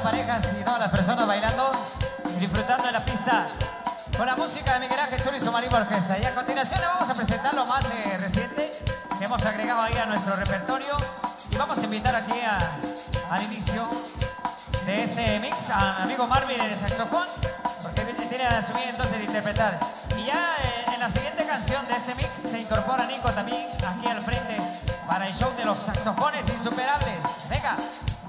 parejas y todas las personas bailando y disfrutando de la pista con la música de Miguel Ángel Zul y su Marimba Orquesta. Y a continuación le vamos a presentar lo más reciente que hemos agregado ahí a nuestro repertorio y vamos a invitar aquí al inicio de este mix al amigo Marvin en el saxofón, porque tiene la subida entonces de interpretar. Y ya en la siguiente canción de este mix se incorpora Nico también aquí al frente para el show de los saxofones insuperables. Venga.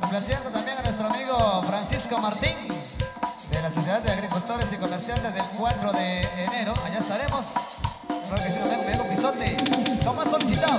Complaciendo también a nuestro amigo Francisco Martín de la Sociedad de Agricultores y Comerciantes del 4 de enero. Allá estaremos. Creo que sí, también un pisote. Lo más solicitado.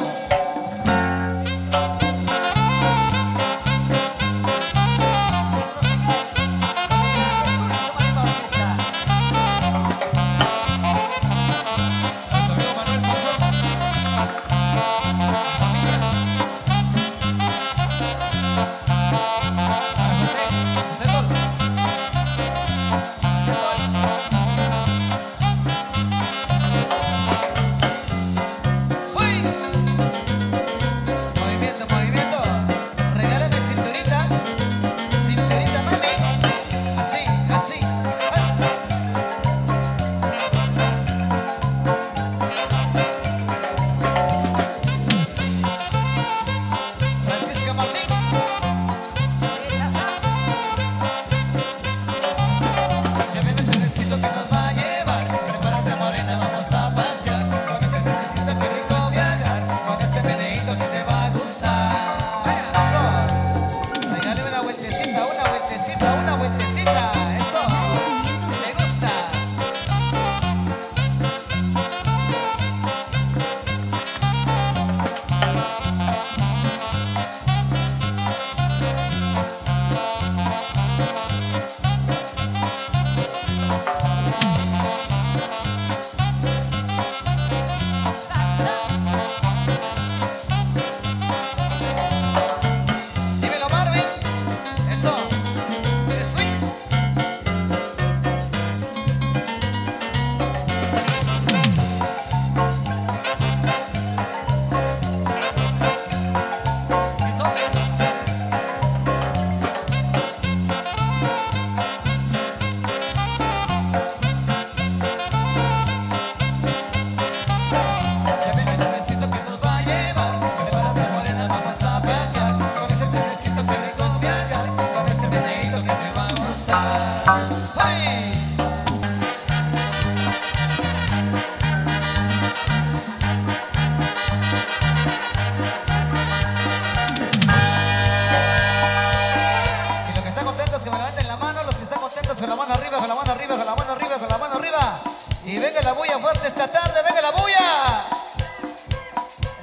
Y venga la bulla fuerte esta tarde, venga la bulla.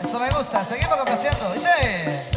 Eso me gusta, seguimos complaciendo, ¿viste?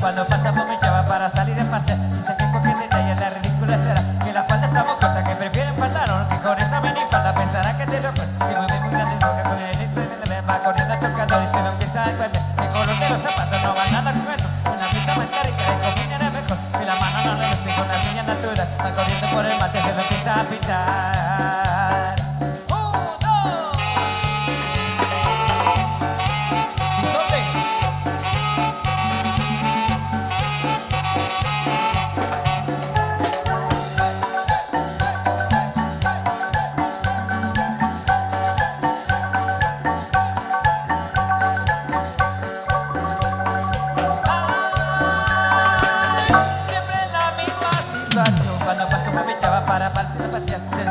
Cuando pasa por mi chava para salir a pasear, dice que coquetita y es la ridícula será que la falda está muy corta, que prefieren pantalón, que con esa minifalda pensará que te rompe. Y mueve muy grande que con el ritmo me va corriendo al tocador y se lo empieza a cambiar. El color de los zapatos no va nada con esto, una pieza más cara y que le combinará mejor. Y la mano no le luce con las uñas natural, va corriendo por el mate, se lo empieza a pintar. Cuando paso por mi chava para pararse a pasear, se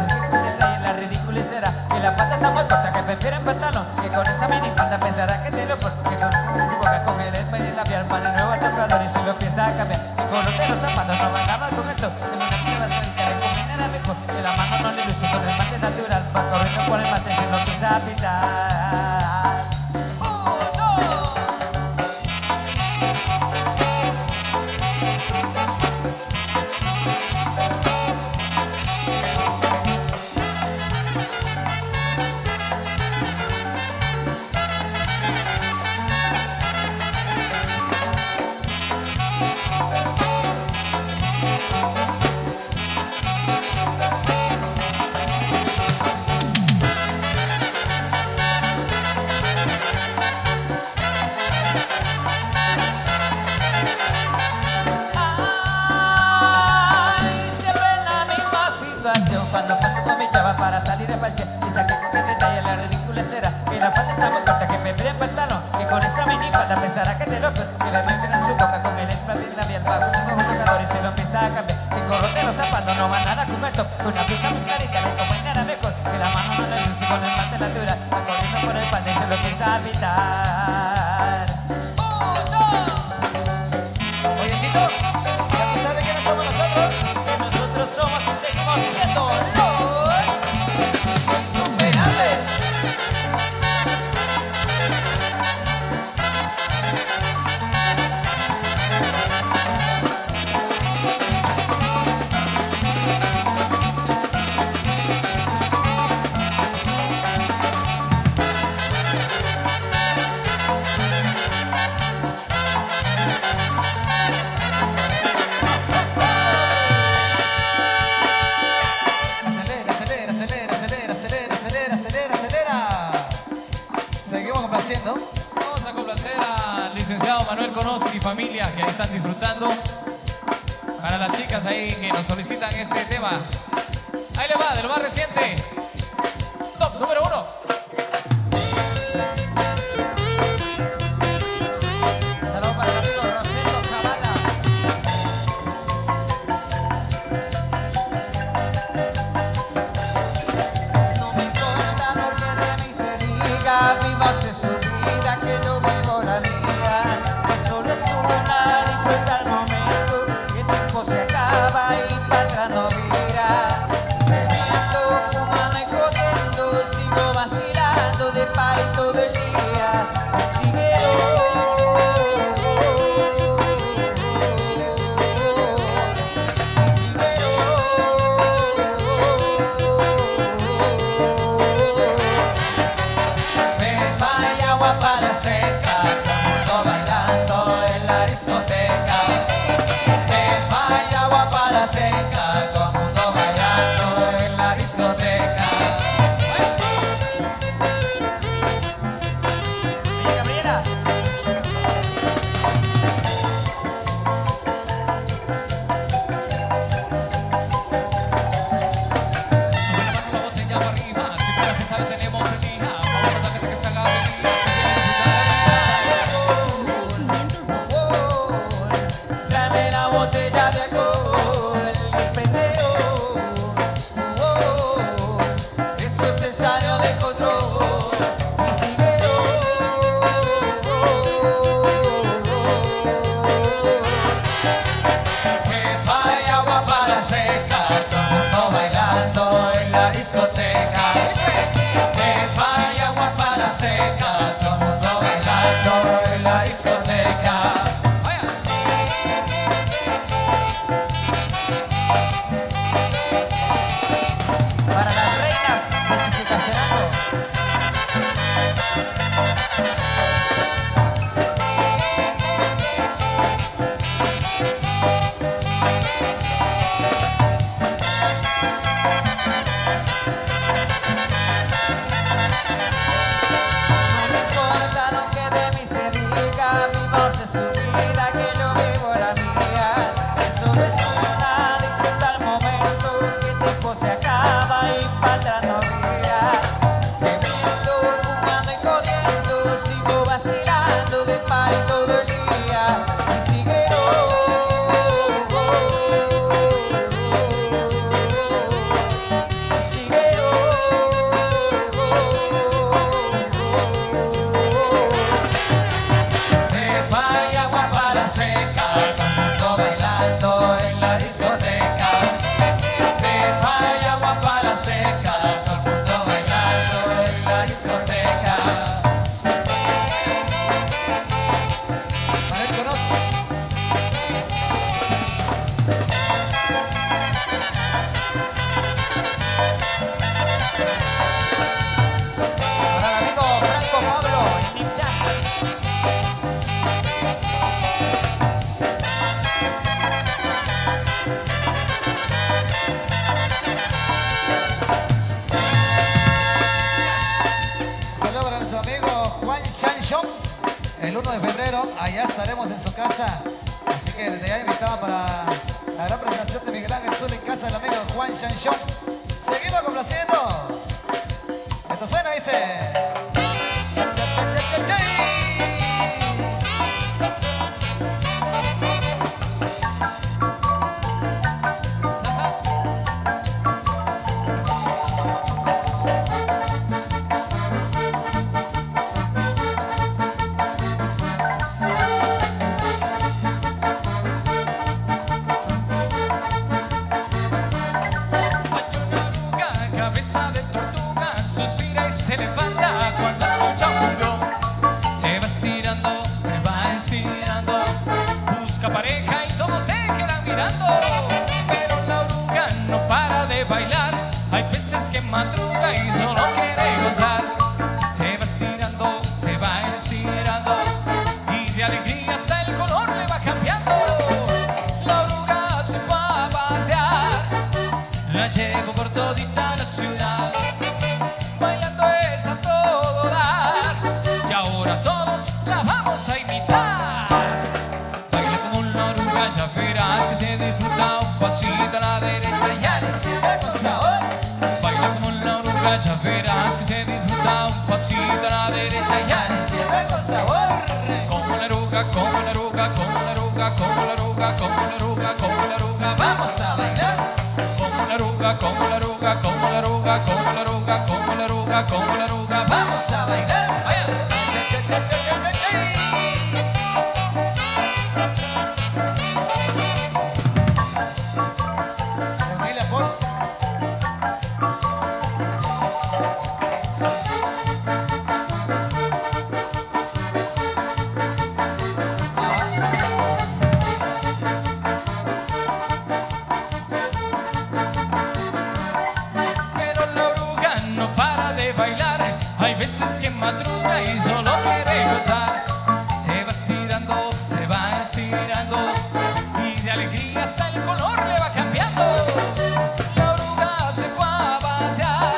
trae la ridícula y será que la falda está muy corta, que prefieren pantalón, que con esa minifalda pensará que te lo por, que con boca con el esmalte y labial, para el nuevo tocador y se lo empieza a cambiar. El color de los zapatos no va nada con esto, en una pieza bastante que le combinará mejor, que la mano no le luce con el mate natural, va corriendo por el mate, se lo empieza a pintar. capital. Oye, Tito, ¿ya tú sabes quiénes somos nosotros? Nosotros somos y seguimos siendo los Insuperables. Vamos a complacer al licenciado Manuel Conos y familia que ahí están disfrutando. Para las chicas ahí que nos solicitan este tema. Ahí le va, de lo más reciente. Top número 1. Saludos para el amigo Rosendo Zavala. No me importa lo que de mí se diga, viva usted su vida, que yo vivo la mía. Que solo es una, disfruta el momento, que el tiempo se acaba y para atrás no mira. Bebiendo, fumando y jodiendo, sigo vacilando de party todo el día. El 1 de febrero, allá estaremos en su casa. Así que desde ya invitado para la gran presentación de Miguel Ángel Zul en casa del amigo Juan Chanchón. Seguimos complaciendo. Esto suena, dice. cabeza de tortuga suspira y se levanta cuando escucha un ruido. Se va estirando, se va estirando, busca pareja y todos se quedan mirando. Pero la oruga no para de bailar, hay veces que madruga y solo quiere gozar. Se va estirando, se va estirando, y de alegría hasta el color le va cambiando. La oruga se fue a pasear, la llevo por todita la ciudad, bailando es a todo dar, y ahora todos la vamos a imitar. Baila como una oruga, ya verás que se disfruta un pasito a la derecha y a la izquierda con sabor. Baila como una oruga, ya verás que se disfruta un pasito a la derecha y a la izquierda con sabor. Como la oruga, como la oruga, como la oruga, como la oruga, como la oruga, como la oruga, vamos a bailar. Como la oruga, como la oruga, como la oruga, como la oruga, como la oruga, como la oruga, vamos a bailar. Vaya. Familia, por Pero la oruga no para de bailar, hay veces que madruga y solo quiere gozar. Se va estirando, se va estirando, y de alegría hasta el color le va cambiando. La oruga se fue a pasear,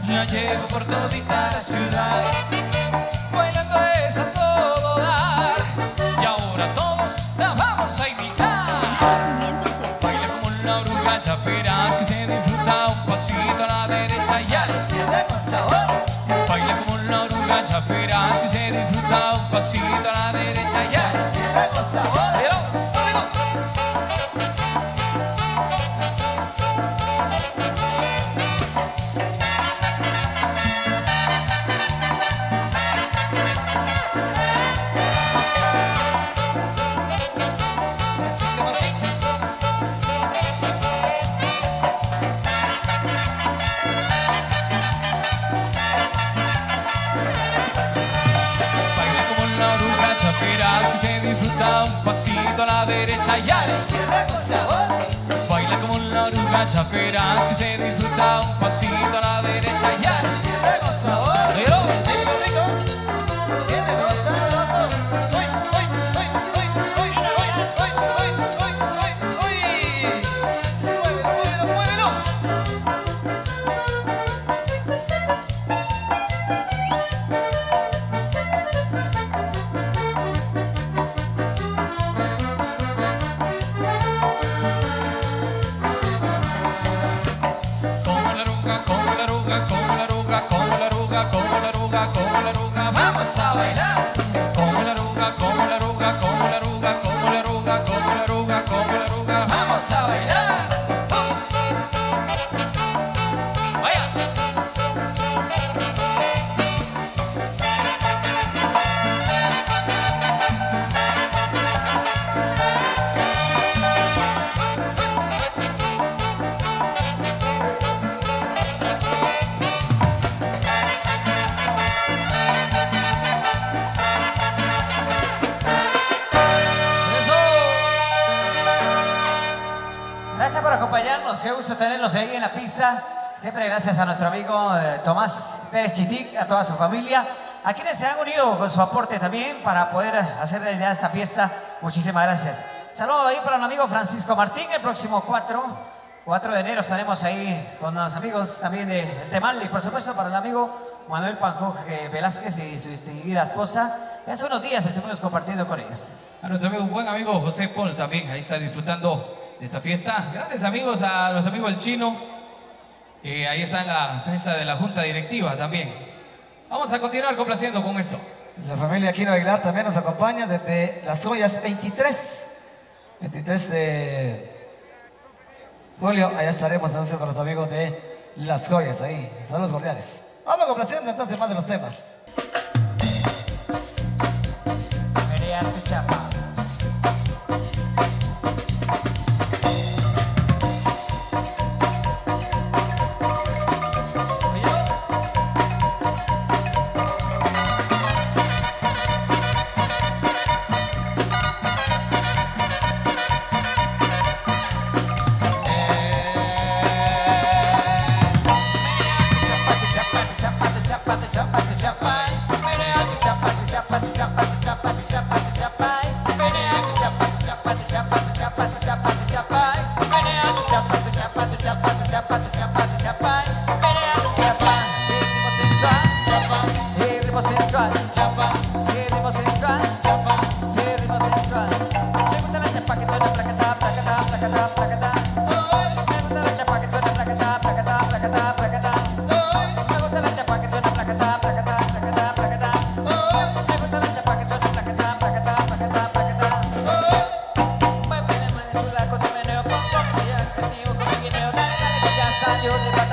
la llevo por todita la ciudad, bailando es a todo dar, y ahora todos la vamos a imitar. Baila como la oruga, ya verás que se disfruta un pasito a la derecha y a la izquierda con sabor. Baila como la oruga, ya verás que se disfruta un pasito a la derecha y a la izquierda con sabor. Francisco Martín. Baila como la oruga, ya verás que se disfruta un pasito a la derecha y a la izquierda con sabor. Baila como la oruga, ya verás que se disfruta un pasito a la derecha y a la izquierda con sabor. Pero Rico, rico. Tiene dos sabrosos. Uy, uy, uy, uy, uy, uy, uy, uy, uy, uy, uy. Muévelo, muévelo, muévelo. como la oruga, como la oruga, como la oruga, como la oruga, como la oruga, como la oruga, vamos a bailar. Como la oruga, como la oruga, como la oruga, como la oruga, como la oruga, como la oruga, vamos a bailar. Vaya. Eso. Gracias por acompañarnos, qué gusto tenerlos ahí en la pista. Siempre gracias a nuestro amigo Tomás Pérez Chitic, a toda su familia, a quienes se han unido con su aporte también para poder hacer realidad esta fiesta. Muchísimas gracias. Saludo ahí para el amigo Francisco Martín. El próximo 4 de enero estaremos ahí con los amigos también de El Temal, y por supuesto para el amigo Manuel Panjo Velázquez y su distinguida esposa. Hace unos días estuvimos compartiendo con ellos. A nuestro amigo, buen amigo José Paul también, ahí está disfrutando de esta fiesta. Grandes amigos a nuestro amigo el Chino, que ahí está en la mesa de la Junta Directiva también. Vamos a continuar complaciendo con esto. La familia Aquino Aguilar también nos acompaña desde Las Joyas 23 de julio. Allá estaremos entonces con los amigos de Las Joyas ahí. Saludos cordiales. Vamos complaciendo entonces más de los temas. Pelea tu chapa.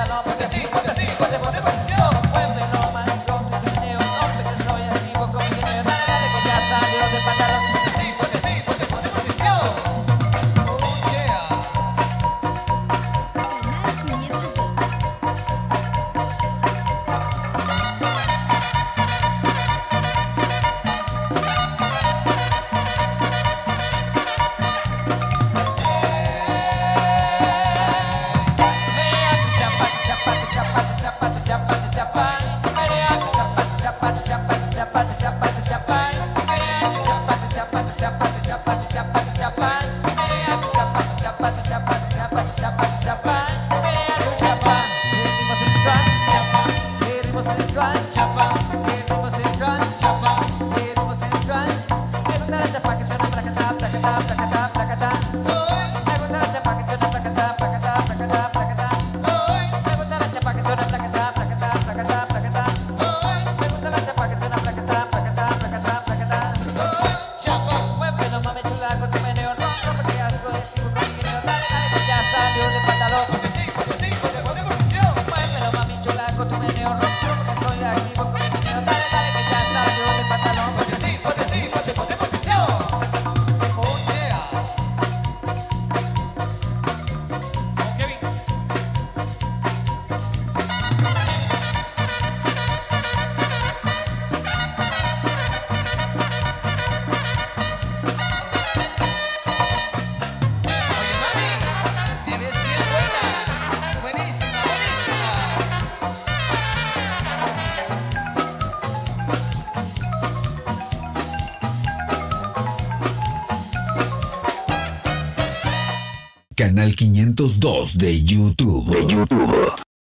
pantalón, ponte así, ponte así, ponte posición. Muévelo, más rompe tu meneo, rompe que estoy activo con mi genio. Dale, dale, que ya salió del pantalón. Ponte así, ponte así, ponte posición. Oh, yeah. Canal 502 de YouTube.